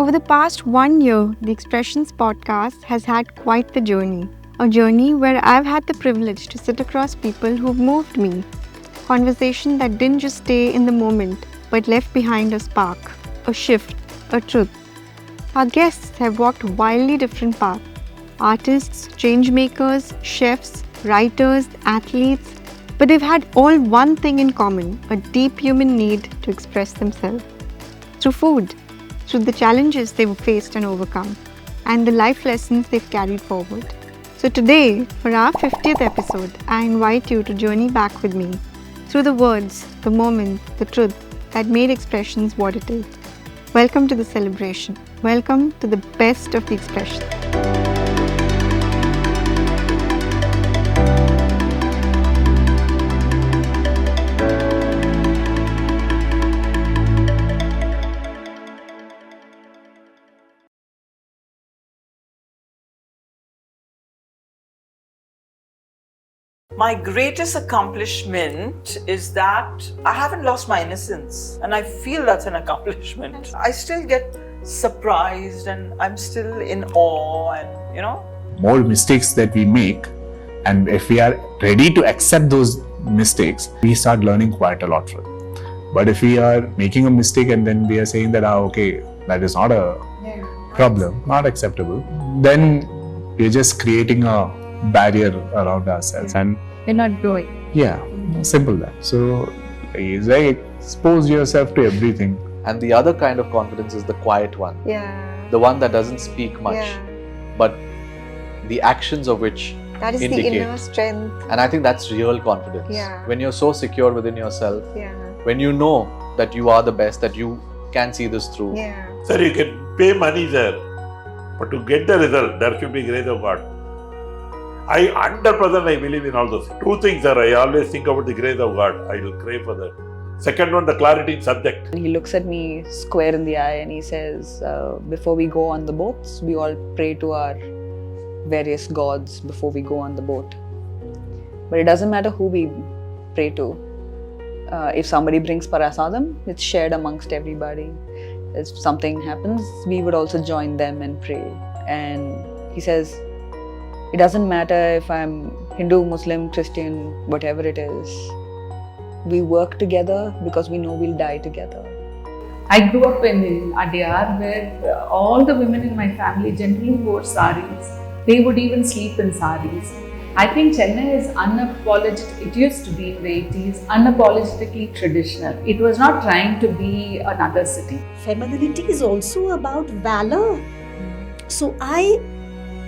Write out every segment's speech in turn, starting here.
Over the past 1 year, the Expressions podcast has had quite the journey. A journey where I've had the privilege to sit across people who've moved me. Conversation that didn't just stay in the moment, but left behind a spark, a shift, a truth. Our guests have walked wildly different paths. Artists, changemakers, chefs, writers, athletes, but they've had all one thing in common, a deep human need to express themselves. Through food, through the challenges they've faced and overcome, and the life lessons they've carried forward. So today, for our 50th episode, I invite you to journey back with me through the words, the moments, the truth that made Expressions what it is. Welcome to the celebration. Welcome to the best of the expressions. My greatest accomplishment is that I haven't lost my innocence, and I feel that's an accomplishment. I still get surprised and I'm still in awe, and more mistakes that we make, and if we are ready to accept those mistakes, we start learning quite a lot from it. But if we are making a mistake and then we are saying that okay, that is not a problem, not acceptable, then we're just creating a barrier around ourselves and We're not growing. simple that. So it's like expose yourself to everything. And the other kind of confidence is the quiet one. The one that doesn't speak much, but the actions of which That is indicate. the inner strength. And I think that's real confidence. When you're so secure within yourself, when you know that you are the best, that you can see this through. Sir, you can pay money, sir, but to get the result, there should be grace of God. I 100% believe in all those. Two things, sir. I always think about the grace of God. I will crave for that. Second one, the clarity in subject. He looks at me square in the eye and he says, before we go on the boats, we all pray to our various gods before we go on the boat. But it doesn't matter who we pray to. If somebody brings parasadam, it's shared amongst everybody. If something happens, we would also join them and pray. And he says, it doesn't matter if I'm Hindu, Muslim, Christian, whatever it is. We work together because we know we'll die together. I grew up in Adyar where all the women in my family generally wore saris. They would even sleep in saris. I think Chennai is unapologetic. It used to be in the 80s, unapologetically traditional. It was not trying to be another city. Femininity is also about valor. So I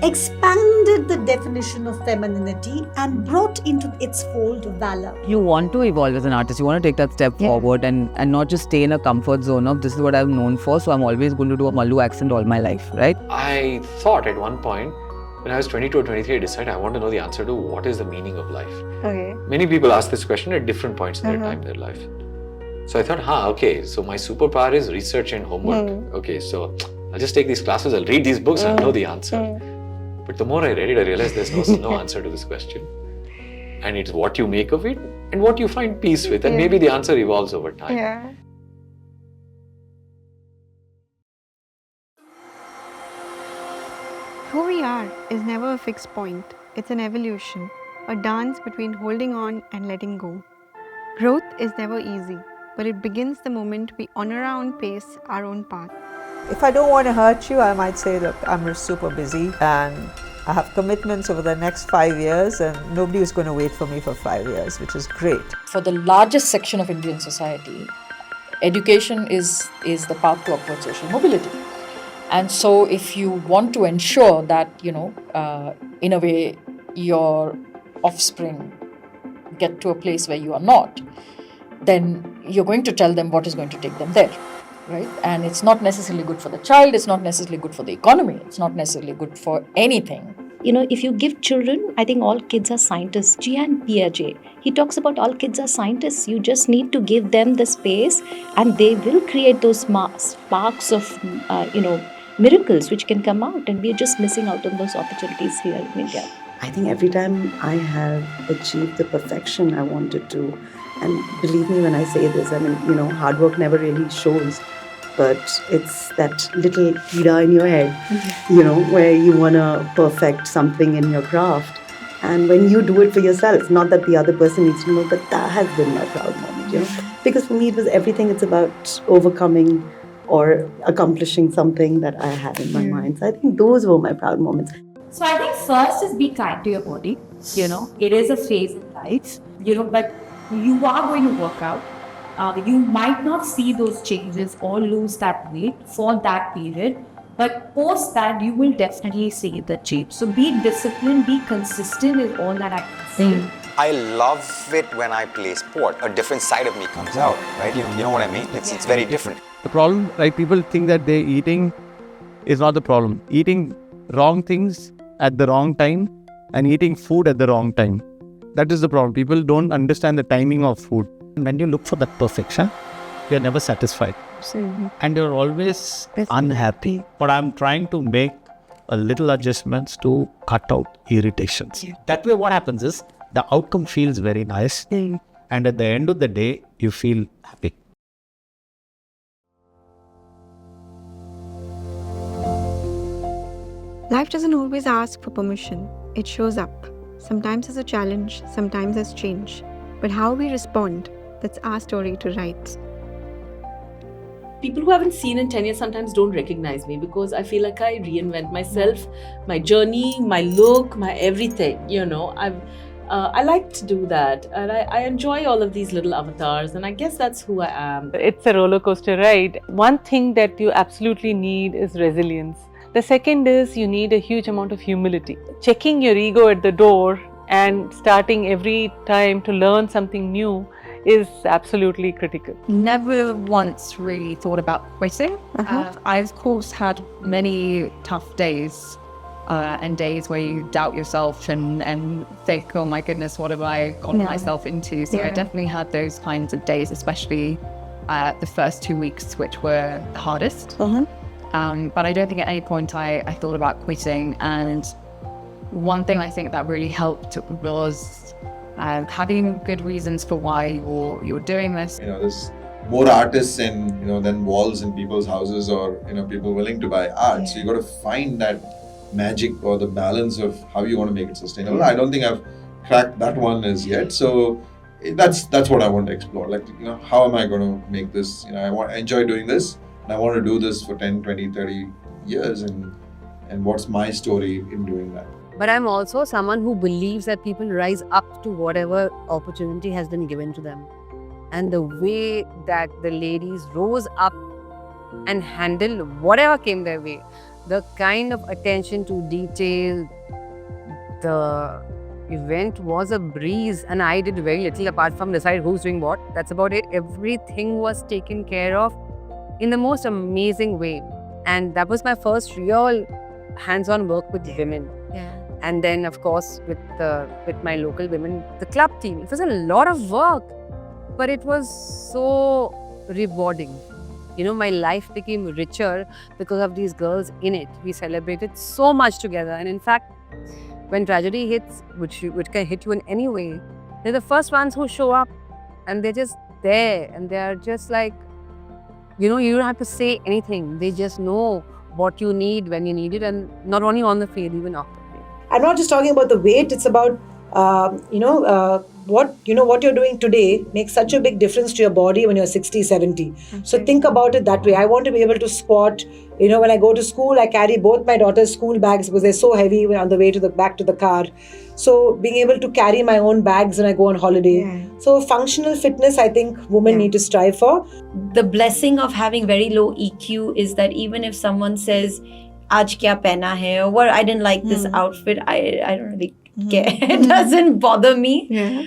expanded the definition of femininity and brought into its fold valor. You want to evolve as an artist, you want to take that step forward and not just stay in a comfort zone of this is what I'm known for, so I'm always going to do a Mallu accent all my life, right? I thought at one point, when I was 22 or 23, I decided I want to know the answer to what is the meaning of life. Okay. Many people ask this question at different points in their time in their life. So I thought, okay, so my superpower is research and homework. Okay, so I'll just take these classes, I'll read these books, I'll know the answer. But the more I read it, I realized there's no answer to this question. And it's what you make of it and what you find peace with. And maybe the answer evolves over time. Who we are is never a fixed point. It's an evolution, a dance between holding on and letting go. Growth is never easy, but it begins the moment we honor our own pace, our own path. If I don't want to hurt you, I might say, look, I'm super busy and I have commitments over the next 5 years and nobody is going to wait for me for 5 years, which is great. For the largest section of Indian society, education is the path to upward social mobility. And so if you want to ensure that, in a way, your offspring get to a place where you are not, then you're going to tell them what is going to take them there. Right? And it's not necessarily good for the child, it's not necessarily good for the economy, it's not necessarily good for anything. If you give children, I think all kids are scientists. Gian Piaget, he talks about all kids are scientists. You just need to give them the space and they will create those sparks of, miracles which can come out, and we're just missing out on those opportunities here in India. I think every time I have achieved the perfection I wanted to, and believe me when I say this, hard work never really shows. but it's that little kida in your head, where you want to perfect something in your craft. And when you do it for yourself, not that the other person needs to know, but that has been my proud moment, Because for me, it was everything. It's about overcoming or accomplishing something that I had in my mind. So I think those were my proud moments. So I think first is be kind to your body. It is a phase in life, but you are going to work out. You might not see those changes or lose that weight for that period, but post that, you will definitely see the change. So be disciplined, be consistent is all that I can say. I love it when I play sport. A different side of me comes out, right? You know what I mean? It's very different. The problem, people think that they're eating is not the problem. Eating wrong things at the wrong time and eating food at the wrong time. That is the problem. People don't understand the timing of food. When you look for that perfection, you're never satisfied. And you're always unhappy. But I'm trying to make a little adjustments to cut out irritations. That way what happens is, the outcome feels very nice. And at the end of the day, you feel happy. Life doesn't always ask for permission. It shows up. Sometimes as a challenge, sometimes as change. But how we respond, that's our story to write. People who haven't seen in 10 years sometimes don't recognize me because I feel like I reinvent myself, my journey, my look, my everything, I like to do that, and I enjoy all of these little avatars, and I guess that's who I am. It's a roller coaster ride. One thing that you absolutely need is resilience. The second is you need a huge amount of humility. Checking your ego at the door and starting every time to learn something new is absolutely critical. Never once really thought about quitting. I, of course, had many tough days and days where you doubt yourself and think, oh my goodness, what have I gotten myself into? So I definitely had those kinds of days, especially the first 2 weeks, which were the hardest. But I don't think at any point I thought about quitting. And one thing I think that really helped was having good reasons for why you're doing this. There's more artists than walls in people's houses or people willing to buy art. So you got to find that magic or the balance of how you want to make it sustainable. I don't think I've cracked that one as yet. So that's what I want to explore. How am I going to make this? I enjoy doing this, and I want to do this for 10, 20, 30 years. And what's my story in doing that? But I'm also someone who believes that people rise up to whatever opportunity has been given to them. And the way that the ladies rose up and handled whatever came their way, the kind of attention to detail, the event was a breeze, and I did very little apart from decide who's doing what. That's about it. Everything was taken care of in the most amazing way. And that was my first real hands-on work with women. And then, of course, with my local women, the club team. It was a lot of work, but it was so rewarding. My life became richer because of these girls in it. We celebrated so much together. And in fact, when tragedy hits, which can hit you in any way, they're the first ones who show up, and they're just there, and they're just like, you don't have to say anything. They just know what you need when you need it, and not only on the field, even after. I'm not just talking about the weight. It's about what you're doing today makes such a big difference to your body when you're 60, 70. Okay. So think about it that way. I want to be able to squat. When I go to school, I carry both my daughter's school bags because they're so heavy when on the way back to the car. So being able to carry my own bags when I go on holiday. Yeah. So functional fitness, I think women need to strive for. The blessing of having very low EQ is that even if someone says, "Aaj kya pehna hai," or "I didn't like this outfit," I don't really care. It doesn't bother me. Yeah.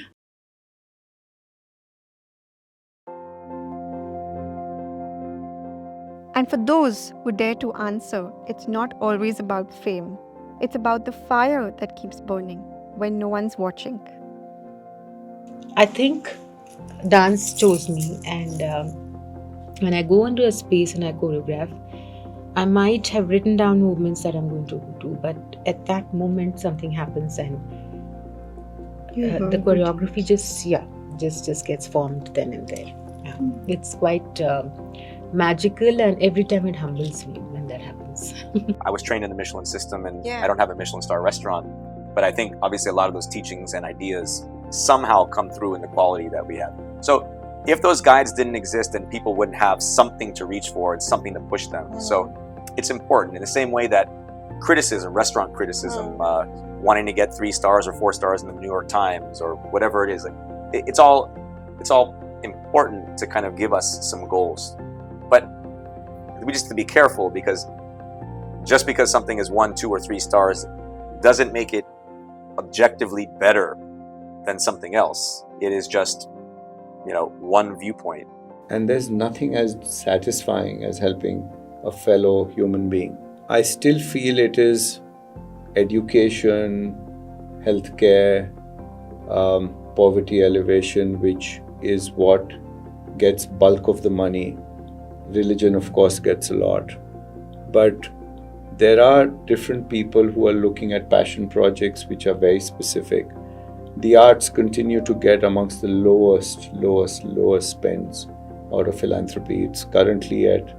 And for those who dare to answer, it's not always about fame. It's about the fire that keeps burning when no one's watching. I think dance chose me, and when I go into a space and I choreograph, I might have written down movements that I'm going to do, but at that moment something happens and the choreography just gets formed then and there. It's quite magical, and every time it humbles me when that happens. I was trained in the Michelin system, and Yeah. I don't have a Michelin star restaurant, but I think obviously a lot of those teachings and ideas somehow come through in the quality that we have. So if those guides didn't exist, then people wouldn't have something to reach for and something to push them. So it's important in the same way that criticism, restaurant criticism, wanting to get 3 stars or 4 stars in the New York Times or whatever it is, like, it's all important to kind of give us some goals. But we just have to be careful, because just because something is 1, 2, or 3 stars doesn't make it objectively better than something else. It is just, one viewpoint. And there's nothing as satisfying as helping a fellow human being. I still feel it is education, healthcare, poverty elevation, which is what gets bulk of the money. Religion, of course, gets a lot. But there are different people who are looking at passion projects which are very specific. The arts continue to get amongst the lowest spends out of philanthropy. It's currently at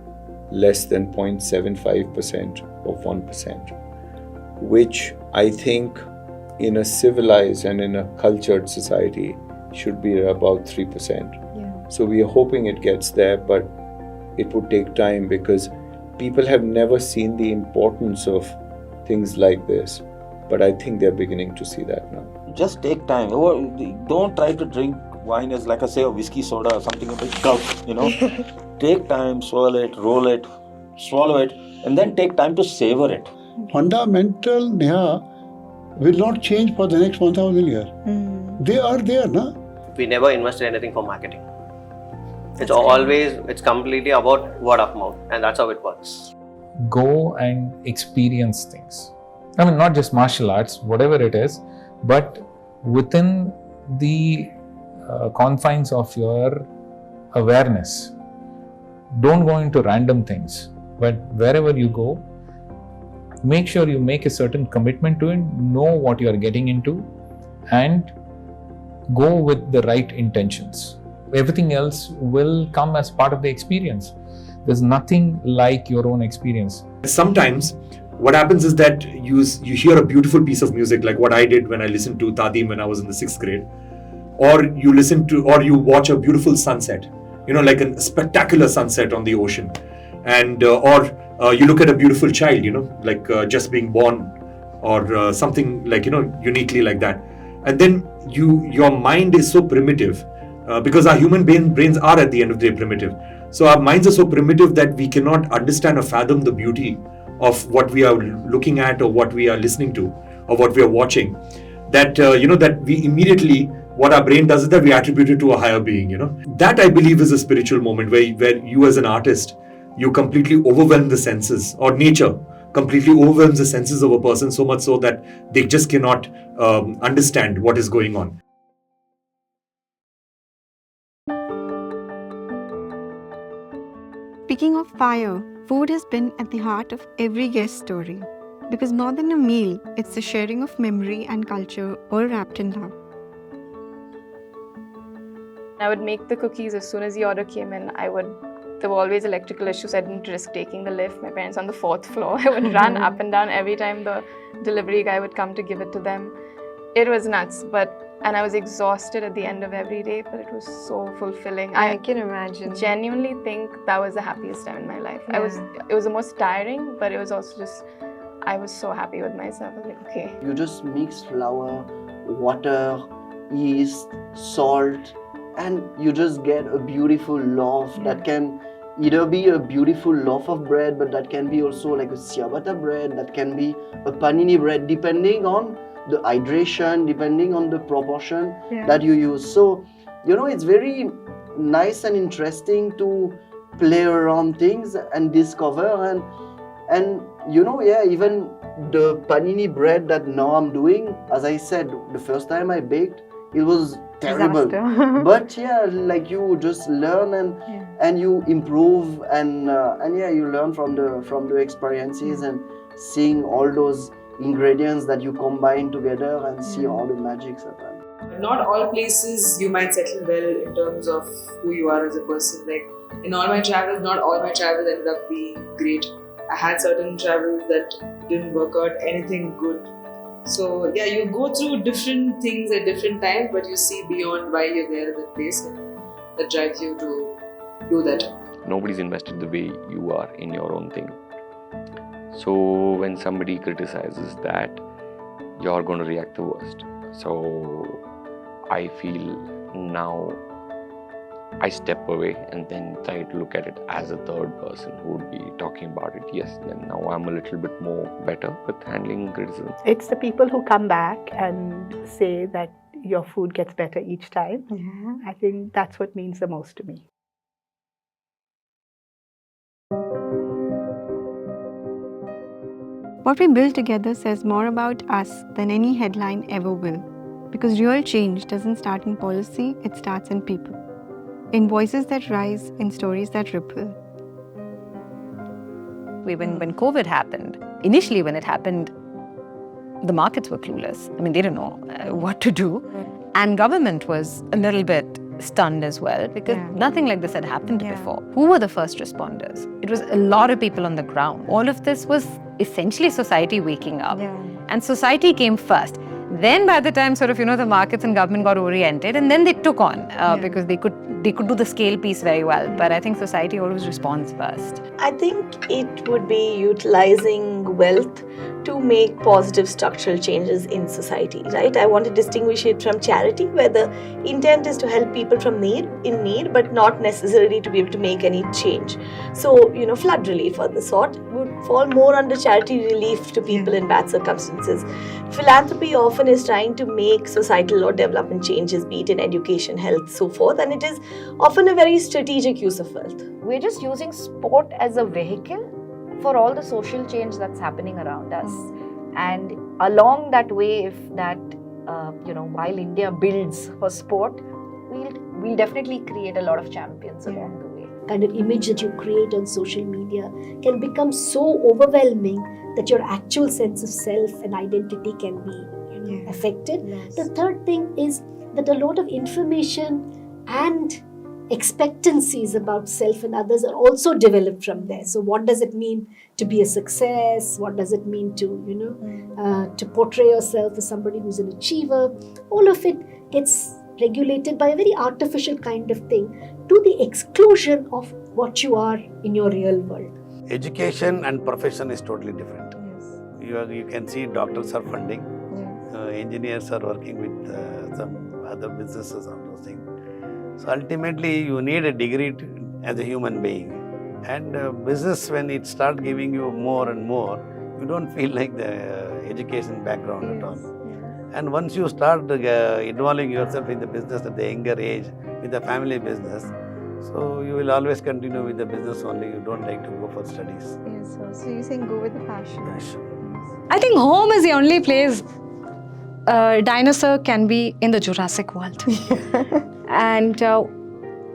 less than 0.75% of 1%, which I think in a civilized and in a cultured society should be about 3%. Yeah. So we are hoping it gets there, but it would take time, because people have never seen the importance of things like this. But I think they're beginning to see that now. Just take time. Don't try to drink wine as, like I say, a whiskey soda or something a bit gulp, Take time, swirl it, roll it, swallow it, and then take time to savor it. Fundamental Neha will not change for the next 1,000 years. They are there, na? We never invested anything for marketing. It's completely about word of mouth, and that's how it works. Go and experience things. I mean, not just martial arts, whatever it is, but within the confines of your awareness. Don't go into random things, but wherever you go, make sure you make a certain commitment to it, know what you are getting into, and go with the right intentions. Everything else will come as part of the experience. There's nothing like your own experience. Sometimes what happens is that you hear a beautiful piece of music, like what I did when I listened to Tadim when I was in the 6th grade, or you watch a beautiful sunset, like a spectacular sunset on the ocean, and or you look at a beautiful child, like just being born, or something like uniquely like that, and then your mind is so primitive, because our human brains are at the end of the day primitive. So our minds are so primitive that we cannot understand or fathom the beauty of what we are looking at, or what we are listening to, or what we are watching. That that we immediately, what our brain does is that we attribute it to a higher being. That, I believe, is a spiritual moment where you as an artist, you completely overwhelm the senses, or nature completely overwhelms the senses of a person, so much so that they just cannot understand what is going on. Speaking of fire, food has been at the heart of every guest story. Because more than a meal, it's the sharing of memory and culture, all wrapped in love. I would make the cookies as soon as the order came in. There were always electrical issues. I didn't risk taking the lift. My parents on the 4th floor. I would run up and down every time the delivery guy would come to give it to them. It was nuts, and I was exhausted at the end of every day, but it was so fulfilling. I can imagine. Genuinely think that was the happiest time in my life. Yeah. It was the most tiring, but it was also just, I was so happy with myself. I was like, okay. You just mix flour, water, yeast, salt, and you just get a beautiful loaf that can either be a beautiful loaf of bread, but that can be also like a ciabatta bread, that can be a panini bread, depending on the hydration, depending on the proportion that you use. So, it's very nice and interesting to play around things and discover, and even the panini bread that now I'm doing, as I said, the first time I baked, it was terrible. But you just learn and you improve, and you learn from the experiences and seeing all those ingredients that you combine together and see all the magics happen. Not all places you might settle well in terms of who you are as a person. Like in all my travels, not all my travels ended up being great. I had certain travels that didn't work out anything good. So yeah, you go through different things at different times, but you see beyond why you're there at that place, and that drives you to do that. Nobody's invested the way you are in your own thing. So when somebody criticizes that, you're going to react the worst. So I feel now I step away and then try to look at it as a third person who would be talking about it. Yes, then now I'm a little bit more better with handling criticism. It's the people who come back and say that your food gets better each time. Yeah. I think that's what means the most to me. What we build together says more about us than any headline ever will. Because real change doesn't start in policy, it starts in people. In voices that rise, in stories that ripple. When COVID happened, initially when it happened, the markets were clueless. I mean, they didn't know what to do. And government was a little bit stunned as well because nothing like this had happened before. Who were the first responders? It was a lot of people on the ground. All of this was essentially society waking up. And society came first. Then by the time the markets and government got oriented, and then they took on because they could do the scale piece very well. But I think society always responds first. I think it would be utilizing wealth to make positive structural changes in society, right? I want to distinguish it from charity, where the intent is to help people in need, but not necessarily to be able to make any change. So, flood relief of the sort would fall more under charity relief to people in bad circumstances. Philanthropy often is trying to make societal or development changes, be it in education, health, so forth, and it is often a very strategic use of wealth. We're just using sport as a vehicle for all the social change that's happening around us. And along that way, if that, while India builds for sport, we'll definitely create a lot of champions along the way. Kind of image that you create on social media can become so overwhelming that your actual sense of self and identity can be affected. The third thing is that a lot of information and expectancies about self and others are also developed from there. So what does it mean to be a success? What does it mean to, to portray yourself as somebody who's an achiever? All of it gets regulated by a very artificial kind of thing to the exclusion of what you are in your real world. Education and profession is totally different. You can see doctors are funding, engineers are working with some other businesses on those things. So ultimately, you need a degree as a human being. And business, when it starts giving you more and more, you don't feel like the education background at all. And once you start involving yourself in the business at the younger age, with the family business, so you will always continue with the business only. You don't like to go for studies. Yes, so you're saying go with the passion. I think home is the only place a dinosaur can be in the Jurassic world. And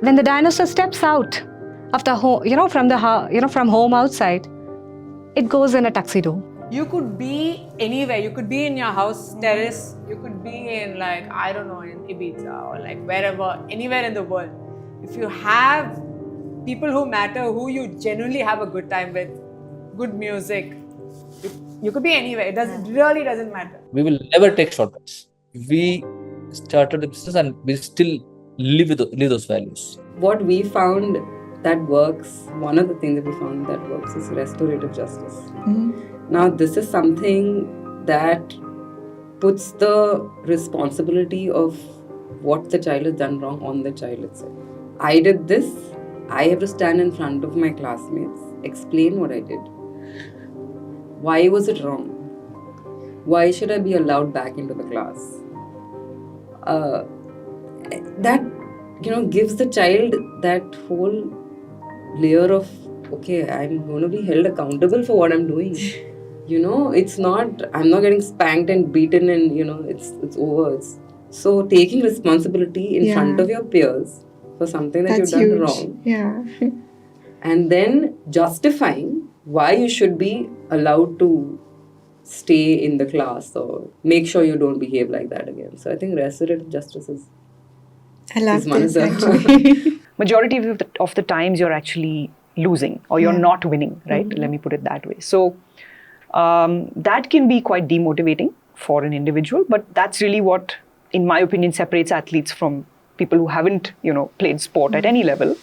when the dinosaur steps out of the home, from home outside, it goes in a tuxedo. You could be anywhere. You could be in your house terrace. You could be in in Ibiza or wherever, anywhere in the world. If you have people who matter, who you genuinely have a good time with, good music, you could be anywhere. It really doesn't matter. We will never take shortcuts. We started the business and we still live those values. What we found that works, one of the things that we found that works is restorative justice. Now, this is something that puts the responsibility of what the child has done wrong on the child itself. I did this. I have to stand in front of my classmates, explain what I did. Why was it wrong? Why should I be allowed back into the class? That gives the child that whole layer of, okay, I'm going to be held accountable for what I'm doing. It's not, I'm not getting spanked and beaten and, it's over. So taking responsibility in front of your peers for something that you've done wrong. Yeah. And then justifying why you should be allowed to stay in the class or make sure you don't behave like that again. So I think restorative justice is I love one this, of the majority of the times you're actually losing or you're not winning, right? Let me put it that way. So that can be quite demotivating for an individual, but that's really what, in my opinion, separates athletes from people who haven't, played sport at any level.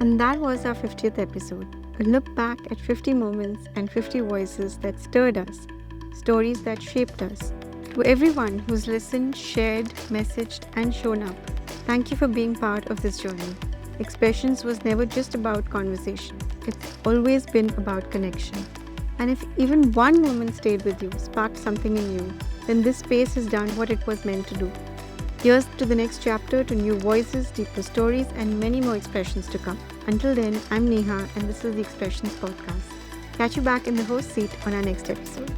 And that was our 50th episode. A look back at 50 moments and 50 voices that stirred us, stories that shaped us. To everyone who's listened, shared, messaged, and shown up, thank you for being part of this journey. Expressions was never just about conversation. It's always been about connection. And if even one moment stayed with you, sparked something in you, then this space has done what it was meant to do. Here's to the next chapter, to new voices, deeper stories, and many more expressions to come. Until then, I'm Neha, and this is the Expressions Podcast. Catch you back in the host seat on our next episode.